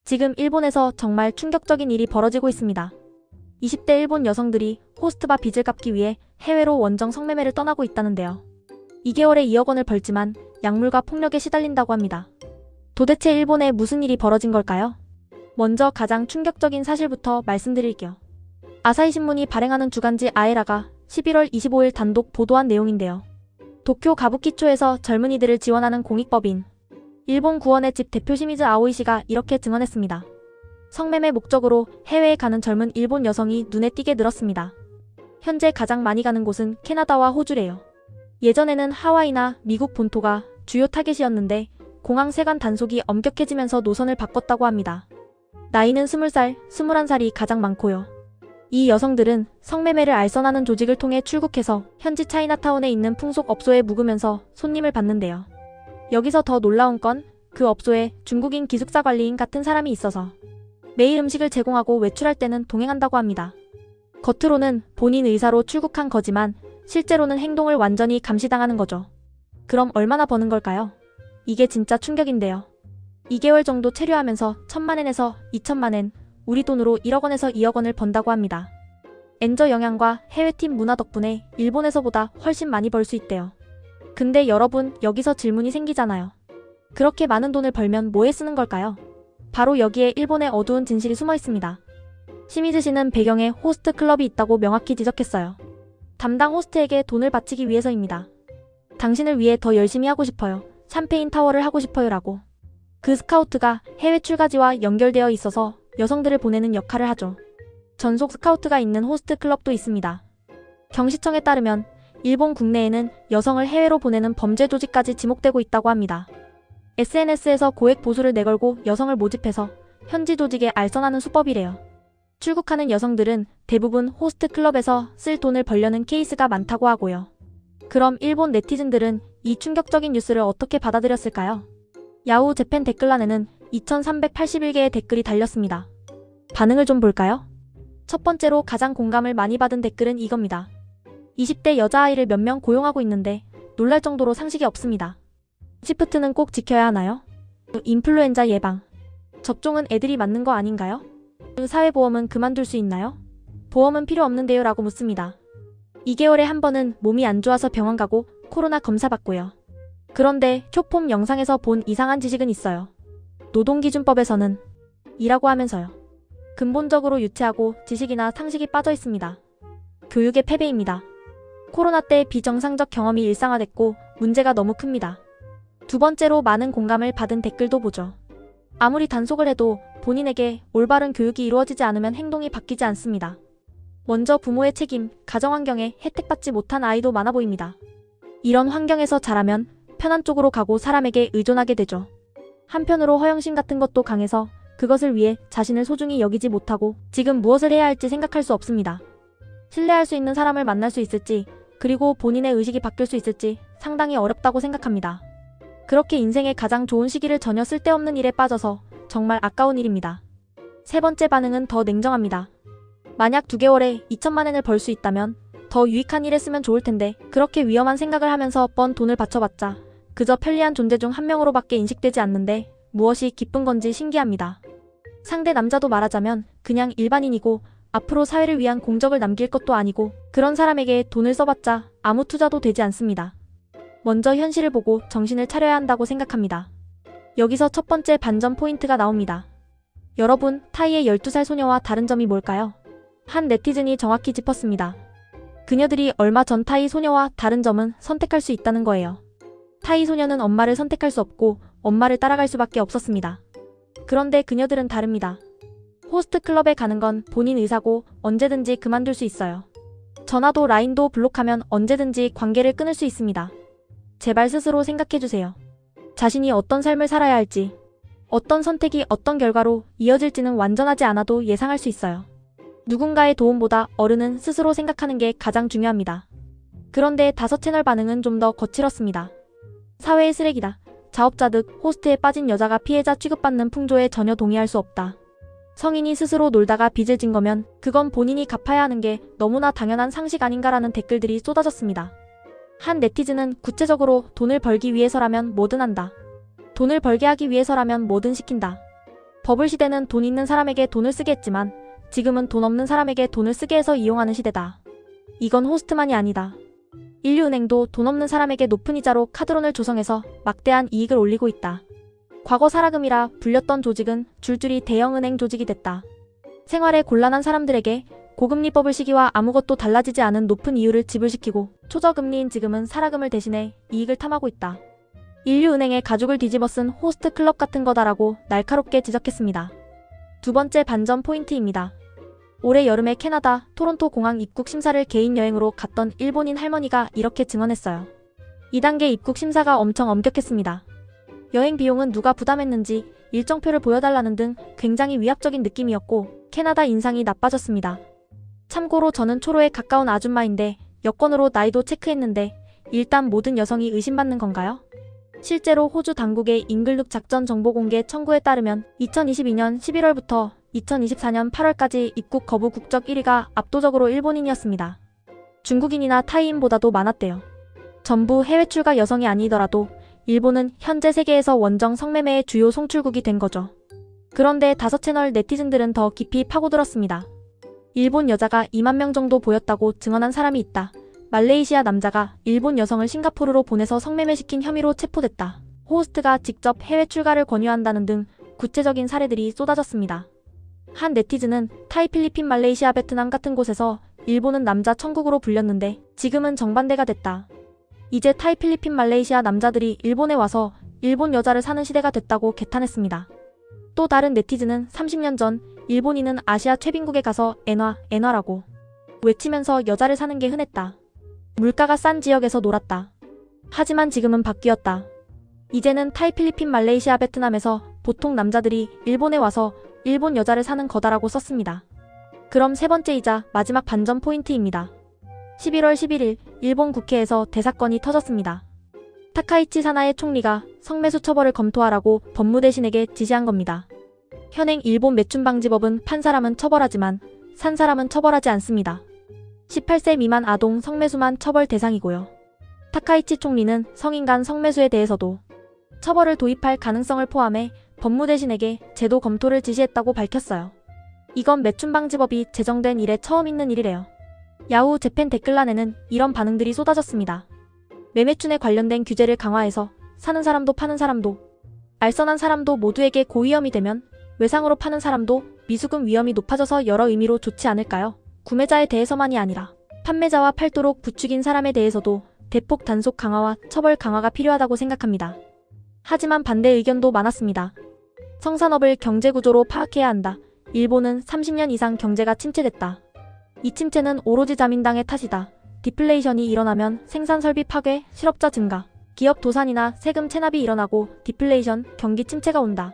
지금 일본에서 정말 충격적인 일이 벌어지고 있습니다. 20대 일본 여성들이 호스트바 빚을 갚기 위해 해외로 원정 성매매를 떠나고 있다는데요. 2개월에 2억 원을 벌지만 약물과 폭력에 시달린다고 합니다. 도대체 일본에 무슨 일이 벌어진 걸까요? 먼저 가장 충격적인 사실부터 말씀드릴게요. 아사히 신문이 발행하는 주간지 아에라가 11월 25일 단독 보도한 내용인데요. 도쿄 가부키초에서 젊은이들을 지원하는 공익법인 일본 구원의 집 대표 시미즈 아오이 씨가 이렇게 증언했습니다. 성매매 목적으로 해외에 가는 젊은 일본 여성이 눈에 띄게 늘었습니다. 현재 가장 많이 가는 곳은 캐나다와 호주래요. 예전에는 하와이나 미국 본토가 주요 타겟이었는데 공항 세관 단속이 엄격해지면서 노선을 바꿨다고 합니다. 나이는 20살, 21살이 가장 많고요. 이 여성들은 성매매를 알선하는 조직을 통해 출국해서 현지 차이나타운에 있는 풍속업소에 묵으면서 손님을 받는데요. 여기서 더 놀라운 건 그 업소에 중국인 기숙사 관리인 같은 사람이 있어서 매일 음식을 제공하고 외출할 때는 동행한다고 합니다. 겉으로는 본인 의사로 출국한 거지만 실제로는 행동을 완전히 감시당하는 거죠. 그럼 얼마나 버는 걸까요? 이게 진짜 충격인데요. 2개월 정도 체류하면서 1,000만엔에서 2,000만엔, 우리 돈으로 1억 원에서 2억 원을 번다고 합니다. 엔저 영향과 해외팀 문화 덕분에 일본에서보다 훨씬 많이 벌 수 있대요. 근데 여러분, 여기서 질문이 생기잖아요. 그렇게 많은 돈을 벌면 뭐에 쓰는 걸까요? 바로 여기에 일본의 어두운 진실이 숨어 있습니다. 시미즈 씨는 배경에 호스트 클럽이 있다고 명확히 지적했어요. 담당 호스트에게 돈을 바치기 위해서입니다. 당신을 위해 더 열심히 하고 싶어요. 샴페인 타워를 하고 싶어요 라고. 그 스카우트가 해외 출가지와 연결되어 있어서 여성들을 보내는 역할을 하죠. 전속 스카우트가 있는 호스트 클럽도 있습니다. 경시청에 따르면 일본 국내에는 여성을 해외로 보내는 범죄 조직까지 지목되고 있다고 합니다. SNS에서 고액 보수를 내걸고 여성을 모집해서 현지 조직에 알선하는 수법이래요. 출국하는 여성들은 대부분 호스트 클럽에서 쓸 돈을 벌려는 케이스가 많다고 하고요. 그럼 일본 네티즌들은 이 충격적인 뉴스를 어떻게 받아들였을까요? 야후 재팬 댓글란에는 2381개의 댓글이 달렸습니다. 반응을 좀 볼까요? 첫 번째로 가장 공감을 많이 받은 댓글은 이겁니다. 20대 여자아이를 몇 명 고용하고 있는데 놀랄 정도로 상식이 없습니다. 시프트는 꼭 지켜야 하나요? 인플루엔자 예방. 접종은 애들이 맞는 거 아닌가요? 사회보험은 그만둘 수 있나요? 보험은 필요 없는데요 라고 묻습니다. 2개월에 한 번은 몸이 안 좋아서 병원 가고 코로나 검사 받고요. 그런데 쇼폼 영상에서 본 이상한 지식은 있어요. 노동기준법에서는 이라고 하면서요. 근본적으로 유치하고 지식이나 상식이 빠져 있습니다. 교육의 패배입니다. 코로나 때 비정상적 경험이 일상화됐고 문제가 너무 큽니다. 두 번째로 많은 공감을 받은 댓글도 보죠. 아무리 단속을 해도 본인에게 올바른 교육이 이루어지지 않으면 행동이 바뀌지 않습니다. 먼저 부모의 책임, 가정환경에 혜택받지 못한 아이도 많아 보입니다. 이런 환경에서 자라면 편한 쪽으로 가고 사람에게 의존하게 되죠. 한편으로 허영심 같은 것도 강해서 그것을 위해 자신을 소중히 여기지 못하고 지금 무엇을 해야 할지 생각할 수 없습니다. 신뢰할 수 있는 사람을 만날 수 있을지, 그리고 본인의 의식이 바뀔 수 있을지 상당히 어렵다고 생각합니다. 그렇게 인생의 가장 좋은 시기를 전혀 쓸데없는 일에 빠져서 정말 아까운 일입니다. 세 번째 반응은 더 냉정합니다. 만약 2개월에 2,000만엔을 벌 수 있다면 더 유익한 일에 쓰면 좋을 텐데 그렇게 위험한 생각을 하면서 번 돈을 바쳐봤자 그저 편리한 존재 중 한 명으로밖에 인식되지 않는데 무엇이 기쁜 건지 신기합니다. 상대 남자도 말하자면 그냥 일반인이고 앞으로 사회를 위한 공적을 남길 것도 아니고 그런 사람에게 돈을 써봤자 아무 투자도 되지 않습니다. 먼저 현실을 보고 정신을 차려야 한다고 생각합니다. 여기서 첫 번째 반전 포인트가 나옵니다. 여러분, 타이의 12살 소녀와 다른 점이 뭘까요? 한 네티즌이 정확히 짚었습니다. 그녀들이 얼마 전 타이 소녀와 다른 점은 선택할 수 있다는 거예요. 타이 소녀는 엄마를 선택할 수 없고 엄마를 따라갈 수밖에 없었습니다. 그런데 그녀들은 다릅니다. 호스트 클럽에 가는 건 본인 의사고 언제든지 그만둘 수 있어요. 전화도 라인도 블록하면 언제든지 관계를 끊을 수 있습니다. 제발 스스로 생각해주세요. 자신이 어떤 삶을 살아야 할지, 어떤 선택이 어떤 결과로 이어질지는 완전하지 않아도 예상할 수 있어요. 누군가의 도움보다 어른은 스스로 생각하는 게 가장 중요합니다. 그런데 5채널 반응은 좀 더 거칠었습니다. 사회의 쓰레기다. 자업자득, 호스트에 빠진 여자가 피해자 취급받는 풍조에 전혀 동의할 수 없다. 성인이 스스로 놀다가 빚을 진 거면 그건 본인이 갚아야 하는 게 너무나 당연한 상식 아닌가라는 댓글들이 쏟아졌습니다. 한 네티즌은 구체적으로 돈을 벌기 위해서라면 뭐든 한다. 돈을 벌게 하기 위해서라면 뭐든 시킨다. 버블 시대는 돈 있는 사람에게 돈을 쓰게 했지만 지금은 돈 없는 사람에게 돈을 쓰게 해서 이용하는 시대다. 이건 호스트만이 아니다. 인류은행도 돈 없는 사람에게 높은 이자로 카드론을 조성해서 막대한 이익을 올리고 있다. 과거 사라금이라 불렸던 조직은 줄줄이 대형은행 조직이 됐다. 생활에 곤란한 사람들에게 고금리 버블 시기와 아무것도 달라지지 않은 높은 이율을 지불시키고 초저금리인 지금은 사라금을 대신해 이익을 탐하고 있다. 인류은행의 가죽을 뒤집어 쓴 호스트 클럽 같은 거다라고 날카롭게 지적했습니다. 두 번째 반전 포인트입니다. 올해 여름에 캐나다 토론토 공항 입국 심사를 개인 여행으로 갔던 일본인 할머니가 이렇게 증언했어요. 2단계 입국 심사가 엄청 엄격했습니다. 여행 비용은 누가 부담했는지 일정표를 보여달라는 등 굉장히 위압적인 느낌이었고 캐나다 인상이 나빠졌습니다. 참고로 저는 초로에 가까운 아줌마인데 여권으로 나이도 체크했는데 일단 모든 여성이 의심받는 건가요? 실제로 호주 당국의 잉글룩 작전 정보 공개 청구에 따르면 2022년 11월부터 2024년 8월까지 입국 거부 국적 1위가 압도적으로 일본인이었습니다. 중국인이나 타이인보다도 많았대요. 전부 해외 출가 여성이 아니더라도 일본은 현재 세계에서 원정 성매매의 주요 송출국이 된 거죠. 그런데 5채널 네티즌들은 더 깊이 파고들었습니다. 일본 여자가 2만 명 정도 보였다고 증언한 사람이 있다. 말레이시아 남자가 일본 여성을 싱가포르로 보내서 성매매시킨 혐의로 체포됐다. 호스트가 직접 해외 출가를 권유한다는 등 구체적인 사례들이 쏟아졌습니다. 한 네티즌은 타이, 필리핀, 말레이시아, 베트남 같은 곳에서 일본은 남자 천국으로 불렸는데 지금은 정반대가 됐다. 이제 타이, 필리핀, 말레이시아 남자들이 일본에 와서 일본 여자를 사는 시대가 됐다고 개탄했습니다. 또 다른 네티즌은 30년 전 일본인은 아시아 최빈국에 가서 엔화라고 외치면서 여자를 사는 게 흔했다. 물가가 싼 지역에서 놀았다. 하지만 지금은 바뀌었다. 이제는 타이, 필리핀, 말레이시아, 베트남에서 보통 남자들이 일본에 와서 일본 여자를 사는 거다라고 썼습니다. 그럼 세 번째이자 마지막 반전 포인트입니다. 11월 11일 일본 국회에서 대사건이 터졌습니다. 타카이치 사나에 총리가 성매수 처벌을 검토하라고 법무대신에게 지시한 겁니다. 현행 일본 매춘방지법은 판 사람은 처벌하지만 산 사람은 처벌하지 않습니다. 18세 미만 아동 성매수만 처벌 대상이고요. 타카이치 총리는 성인 간 성매수에 대해서도 처벌을 도입할 가능성을 포함해 법무대신에게 제도 검토를 지시했다고 밝혔어요. 이건 매춘방지법이 제정된 이래 처음 있는 일이래요. 야후 재팬 댓글란에는 이런 반응들이 쏟아졌습니다. 매매춘에 관련된 규제를 강화해서 사는 사람도 파는 사람도 알선한 사람도 모두에게 고위험이 되면 외상으로 파는 사람도 미수금 위험이 높아져서 여러 의미로 좋지 않을까요? 구매자에 대해서만이 아니라 판매자와 팔도록 부추긴 사람에 대해서도 대폭 단속 강화와 처벌 강화가 필요하다고 생각합니다. 하지만 반대 의견도 많았습니다. 성산업을 경제구조로 파악해야 한다. 일본은 30년 이상 경제가 침체됐다. 이 침체는 오로지 자민당의 탓이다. 디플레이션이 일어나면 생산설비 파괴, 실업자 증가, 기업 도산이나 세금 체납이 일어나고 디플레이션, 경기 침체가 온다.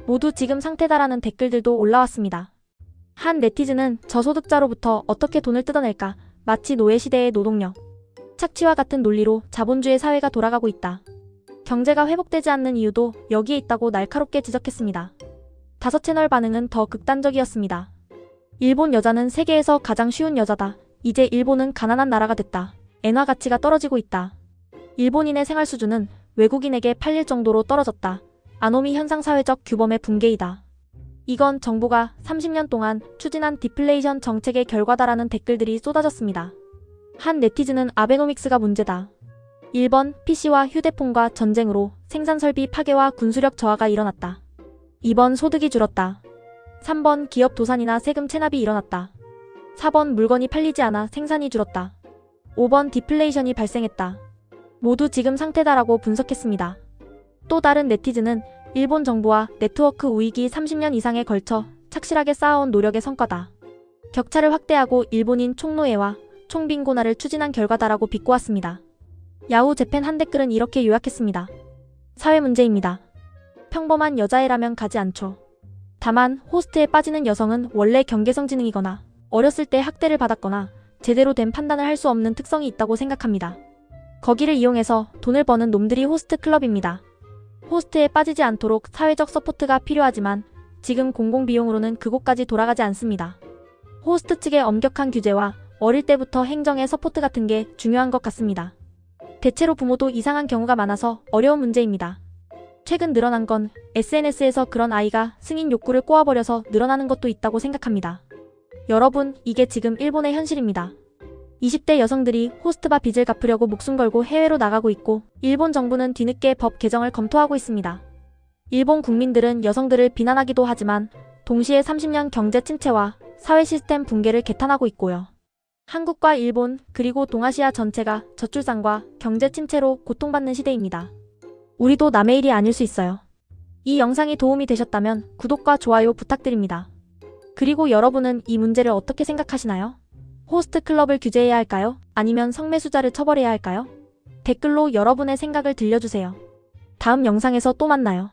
모두 지금 상태다라는 댓글들도 올라왔습니다. 한 네티즌은 저소득자로부터 어떻게 돈을 뜯어낼까? 마치 노예시대의 노동력, 착취와 같은 논리로 자본주의 사회가 돌아가고 있다. 경제가 회복되지 않는 이유도 여기에 있다고 날카롭게 지적했습니다. 5채널 반응은 더 극단적이었습니다. 일본 여자는 세계에서 가장 쉬운 여자다. 이제 일본은 가난한 나라가 됐다. 엔화 가치가 떨어지고 있다. 일본인의 생활 수준은 외국인에게 팔릴 정도로 떨어졌다. 아노미 현상 사회적 규범의 붕괴이다. 이건 정부가 30년 동안 추진한 디플레이션 정책의 결과다라는 댓글들이 쏟아졌습니다. 한 네티즌은 아베노믹스가 문제다. 1번 PC와 휴대폰과 전쟁으로 생산설비 파괴와 군수력 저하가 일어났다. 2번 소득이 줄었다. 3번 기업 도산이나 세금 체납이 일어났다. 4번 물건이 팔리지 않아 생산이 줄었다. 5번 디플레이션이 발생했다. 모두 지금 상태다라고 분석했습니다. 또 다른 네티즌은 일본 정부와 네트워크 우익이 30년 이상에 걸쳐 착실하게 쌓아온 노력의 성과다. 격차를 확대하고 일본인 총노예와 총빈곤화를 추진한 결과다라고 비꼬았습니다. 야후 재팬 한 댓글은 이렇게 요약했습니다. 사회 문제입니다. 평범한 여자애라면 가지 않죠. 다만 호스트에 빠지는 여성은 원래 경계성 지능이거나 어렸을 때 학대를 받았거나 제대로 된 판단을 할 수 없는 특성이 있다고 생각합니다. 거기를 이용해서 돈을 버는 놈들이 호스트 클럽입니다. 호스트에 빠지지 않도록 사회적 서포트가 필요하지만 지금 공공비용으로는 그곳까지 돌아가지 않습니다. 호스트 측의 엄격한 규제와 어릴 때부터 행정의 서포트 같은 게 중요한 것 같습니다. 대체로 부모도 이상한 경우가 많아서 어려운 문제입니다. 최근 늘어난 건 SNS에서 그런 아이가 승인 욕구를 꼬아버려서 늘어나는 것도 있다고 생각합니다. 여러분, 이게 지금 일본의 현실입니다. 20대 여성들이 호스트바 빚을 갚으려고 목숨 걸고 해외로 나가고 있고, 일본 정부는 뒤늦게 법 개정을 검토하고 있습니다. 일본 국민들은 여성들을 비난하기도 하지만 동시에 30년 경제 침체와 사회 시스템 붕괴를 개탄하고 있고요. 한국과 일본 그리고 동아시아 전체가 저출산과 경제 침체로 고통받는 시대입니다. 우리도 남의 일이 아닐 수 있어요. 이 영상이 도움이 되셨다면 구독과 좋아요 부탁드립니다. 그리고 여러분은 이 문제를 어떻게 생각하시나요? 호스트 클럽을 규제해야 할까요? 아니면 성매수자를 처벌해야 할까요? 댓글로 여러분의 생각을 들려주세요. 다음 영상에서 또 만나요.